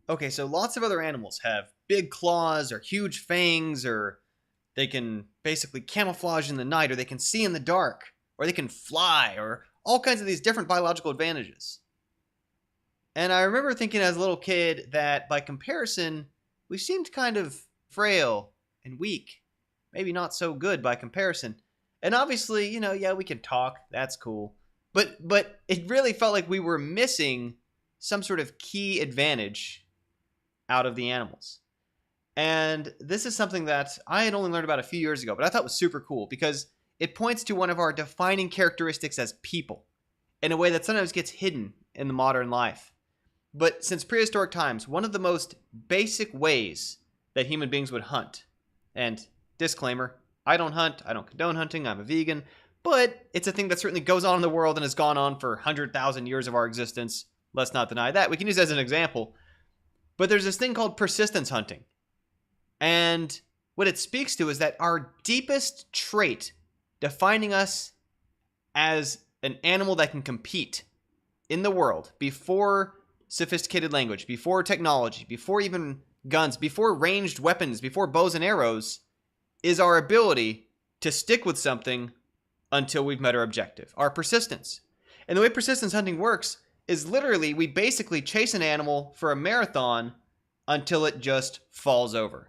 Okay, so lots of other animals have big claws or huge fangs, or they can basically camouflage in the night, or they can see in the dark, or they can fly, or all kinds of these different biological advantages. And I remember thinking as a little kid that by comparison, we seemed kind of frail and weak. Maybe not so good by comparison. And obviously, yeah, we can talk. That's cool. But it really felt like we were missing some sort of key advantage out of the animals. And this is something that I had only learned about a few years ago, but I thought was super cool because it points to one of our defining characteristics as people in a way that sometimes gets hidden in the modern life. But since prehistoric times, one of the most basic ways that human beings would hunt, and disclaimer, I don't hunt, I don't condone hunting, I'm a vegan, but it's a thing that certainly goes on in the world and has gone on for 100,000 years of our existence. Let's not deny that. We can use it as an example. But there's this thing called persistence hunting. And what it speaks to is that our deepest trait defining us as an animal that can compete in the world before sophisticated language, before technology, before even guns, before ranged weapons, before bows and arrows, is our ability to stick with something until we've met our objective, our persistence. And the way persistence hunting works is literally we basically chase an animal for a marathon until it just falls over.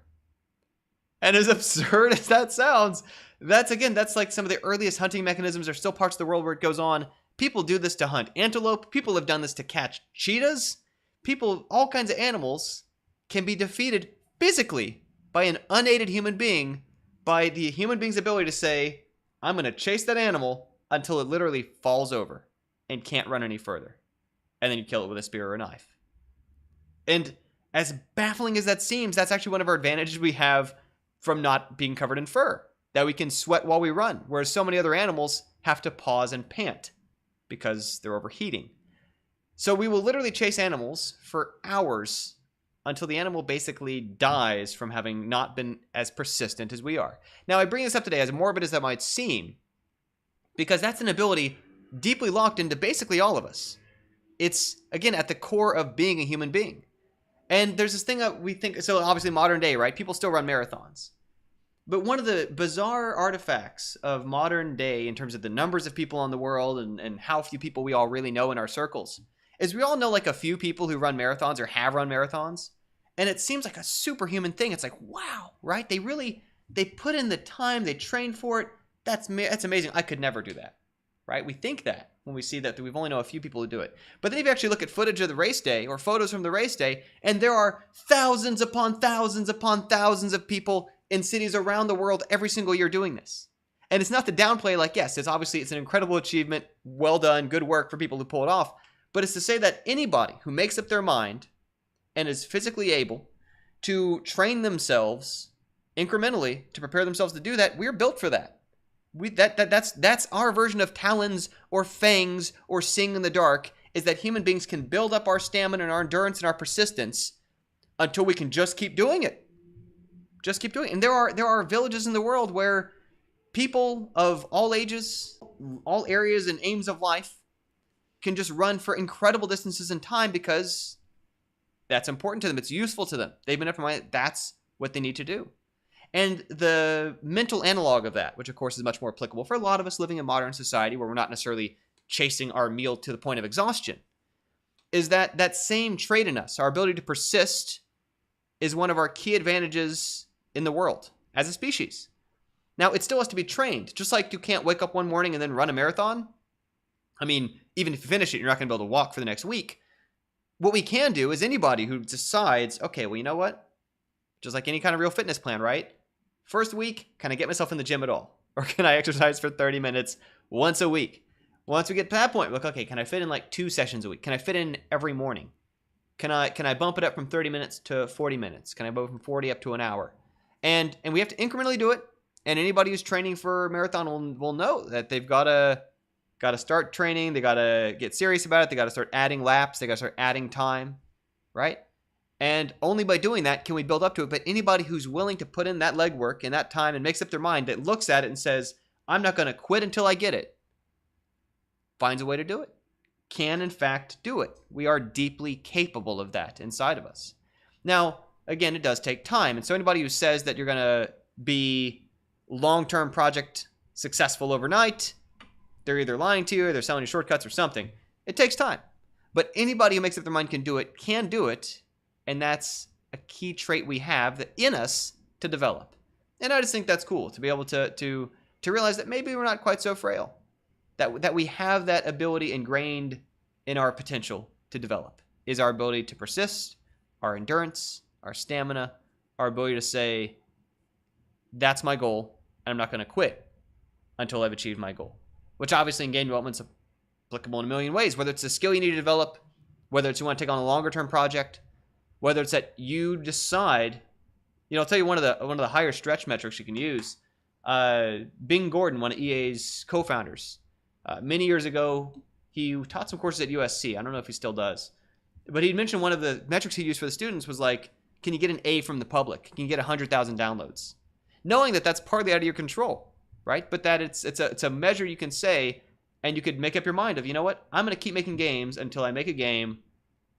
And as absurd as that sounds, that's like some of the earliest hunting mechanisms. There's still parts of the world where it goes on. People do this to hunt antelope. People have done this to catch cheetahs. People, all kinds of animals can be defeated physically by an unaided human being, by the human being's ability to say, I'm going to chase that animal until it literally falls over and can't run any further. And then you kill it with a spear or a knife. And as baffling as that seems, that's actually one of our advantages we have from not being covered in fur, that we can sweat while we run, whereas so many other animals have to pause and pant because they're overheating. So we will literally chase animals for hours until the animal basically dies from having not been as persistent as we are. Now, I bring this up today, as morbid as that might seem, because that's an ability deeply locked into basically all of us. It's, again, at the core of being a human being. And there's this thing that we think, so obviously modern day, right? People still run marathons. But one of the bizarre artifacts of modern day in terms of the numbers of people in the world and how few people we all really know in our circles is we all know like a few people who run marathons or have run marathons. And it seems like a superhuman thing. It's like, wow, right? They put in the time, they train for it. That's amazing. I could never do that, right? We think that when we see that we've only know a few people who do it. But then if you actually look at footage of the race day or photos from the race day, and there are thousands upon thousands upon thousands of people in cities around the world every single year doing this. And it's not to downplay, like, yes, it's an incredible achievement, well done, good work for people who pull it off. But it's to say that anybody who makes up their mind and is physically able to train themselves incrementally to prepare themselves to do that, we're built for that. That's our version of talons or fangs or seeing in the dark, is that human beings can build up our stamina and our endurance and our persistence until we can just keep doing it. Just keep doing it. And there are villages in the world where people of all ages, all areas and aims of life can just run for incredible distances in time because that's important to them. It's useful to them. They've been up for mind. That's what they need to do. And the mental analog of that, which of course is much more applicable for a lot of us living in modern society where we're not necessarily chasing our meal to the point of exhaustion, is that same trait in us, our ability to persist, is one of our key advantages in the world as a species. Now, it still has to be trained. Just like you can't wake up one morning and then run a marathon. I mean, even if you finish it, you're not going to be able to walk for the next week. What we can do is anybody who decides, okay, well, you know what? Just like any kind of real fitness plan, right? First week, can I get myself in the gym at all? Or can I exercise for 30 minutes once a week? Once we get to that point, look, okay, can I fit in like 2 sessions a week? Can I fit in every morning? Can I bump it up from 30 minutes to 40 minutes? Can I go from 40 up to an hour? And we have to incrementally do it. And anybody who's training for a marathon will know that they've got to start training. They got to get serious about it. They got to start adding laps. They got to start adding time, right? And only by doing that can we build up to it. But anybody who's willing to put in that legwork and that time and makes up their mind, that looks at it and says, I'm not going to quit until I get it, finds a way to do it, can in fact do it. We are deeply capable of that inside of us. Now, again, it does take time. And so anybody who says that you're going to be long-term project successful overnight, they're either lying to you or they're selling you shortcuts or something. It takes time. But anybody who makes up their mind can do it. And that's a key trait we have in us to develop. And I just think that's cool to be able to realize that maybe we're not quite so frail. That we have that ability ingrained in our potential to develop, is our ability to persist, our endurance, our stamina, our ability to say, that's my goal, and I'm not going to quit until I've achieved my goal. Which obviously in game development is applicable in a million ways, whether it's a skill you need to develop, whether it's you want to take on a longer term project, whether it's that you decide, I'll tell you one of the higher stretch metrics you can use. Bing Gordon, one of EA's co-founders, many years ago, he taught some courses at USC. I don't know if he still does. But he mentioned one of the metrics he used for the students was like, can you get an A from the public? Can you get 100,000 downloads? Knowing that that's partly out of your control, right? But that it's a measure you can say, and you could make up your mind of, you know what? I'm going to keep making games until I make a game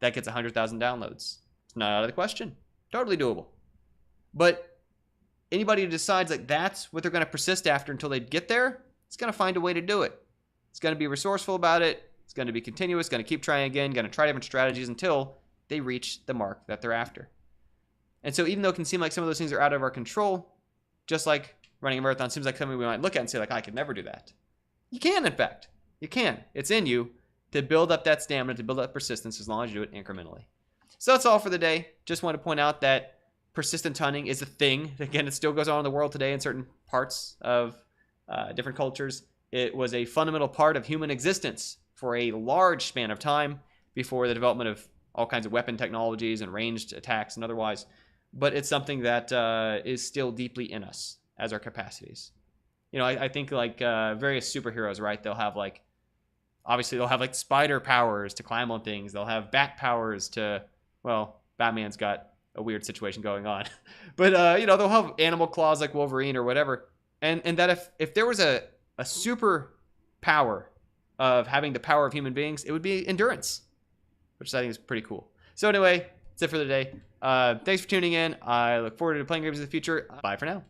that gets 100,000 downloads. It's not out of the question. Totally doable. But anybody who decides like that's what they're going to persist after until they get there, it's going to find a way to do it. It's going to be resourceful about it. It's going to be continuous, going to keep trying again, going to try different strategies until they reach the mark that they're after. And so even though it can seem like some of those things are out of our control, just like running a marathon seems like something we might look at and say like, I could never do that. You can, in fact. You can. It's in you to build up that stamina, to build up persistence as long as you do it incrementally. So that's all for the day. Just want to point out that persistent hunting is a thing. Again, it still goes on in the world today in certain parts of different cultures. It was a fundamental part of human existence for a large span of time before the development of all kinds of weapon technologies and ranged attacks and otherwise. But it's something that is still deeply in us as our capacities. I think like various superheroes, right? They'll have like spider powers to climb on things. They'll have bat powers to, well, Batman's got a weird situation going on. But, they'll have animal claws like Wolverine or whatever. And that if there was a super power of having the power of human beings, it would be endurance, which I think is pretty cool. So anyway, that's it for the day. Thanks for tuning in. I look forward to playing games in the future. Bye for now.